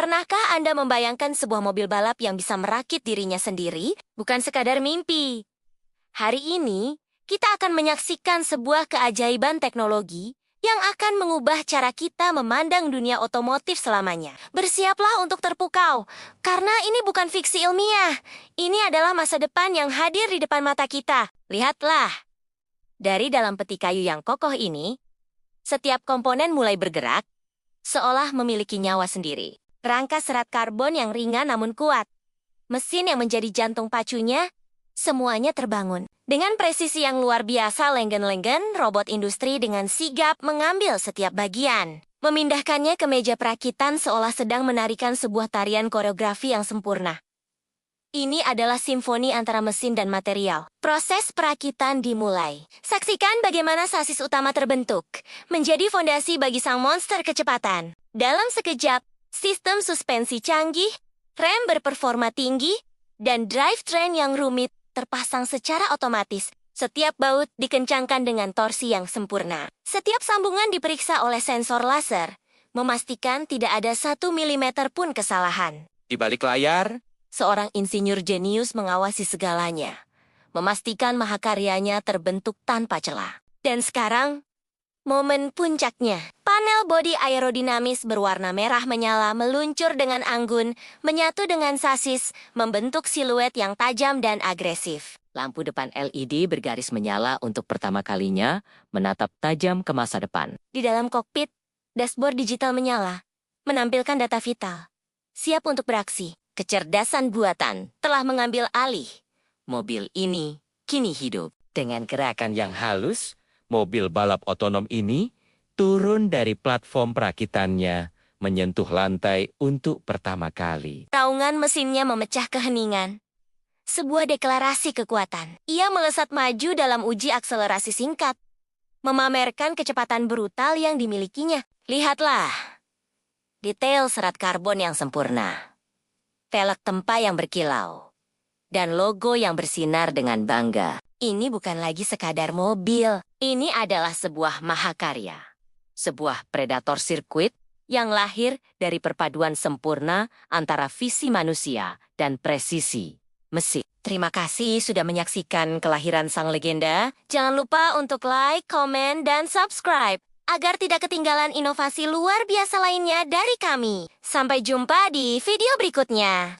Pernahkah Anda membayangkan sebuah mobil balap yang bisa merakit dirinya sendiri? Bukan sekadar mimpi. Hari ini, kita akan menyaksikan sebuah keajaiban teknologi yang akan mengubah cara kita memandang dunia otomotif selamanya. Bersiaplah untuk terpukau, karena ini bukan fiksi ilmiah. Ini adalah masa depan yang hadir di depan mata kita. Lihatlah. Dari dalam peti kayu yang kokoh ini, setiap komponen mulai bergerak, seolah memiliki nyawa sendiri. Rangka serat karbon yang ringan namun kuat, mesin yang menjadi jantung pacunya, semuanya terbangun. Dengan presisi yang luar biasa, Lengen-Lengen, robot industri dengan sigap mengambil setiap bagian, memindahkannya ke meja perakitan seolah sedang menarikan sebuah tarian koreografi yang sempurna. Ini adalah simfoni antara mesin dan material. Proses perakitan dimulai. Saksikan bagaimana sasis utama terbentuk, menjadi fondasi bagi sang monster kecepatan. Dalam sekejap, sistem suspensi canggih, rem berperforma tinggi, dan drivetrain yang rumit terpasang secara otomatis. Setiap baut dikencangkan dengan torsi yang sempurna. Setiap sambungan diperiksa oleh sensor laser, memastikan tidak ada 1 milimeter pun kesalahan. Di balik layar, Seorang insinyur jenius mengawasi segalanya, memastikan mahakaryanya terbentuk tanpa celah. Dan sekarang, momen puncaknya. Panel bodi aerodinamis berwarna merah menyala meluncur dengan anggun, menyatu dengan sasis, membentuk siluet yang tajam dan agresif. lampu depan LED bergaris menyala untuk pertama kalinya menatap tajam ke masa depan. Di dalam kokpit, dashboard digital menyala, menampilkan data vital. Siap untuk beraksi. Kecerdasan buatan telah mengambil alih. Mobil ini kini hidup. Dengan gerakan yang halus, mobil balap otonom ini turun dari platform perakitannya, menyentuh lantai untuk pertama kali. Raungan mesinnya memecah keheningan. Sebuah deklarasi kekuatan. Ia melesat maju dalam uji akselerasi singkat, memamerkan kecepatan brutal yang dimilikinya. Lihatlah, detail serat karbon yang sempurna, velg tempa yang berkilau, dan logo yang bersinar dengan bangga. Ini bukan lagi sekadar mobil. Ini adalah sebuah mahakarya. Sebuah predator sirkuit yang lahir dari perpaduan sempurna antara visi manusia dan presisi mesin. Terima kasih sudah menyaksikan kelahiran sang legenda. Jangan lupa untuk like, komen, dan subscribe agar tidak ketinggalan inovasi luar biasa lainnya dari kami. Sampai jumpa di video berikutnya.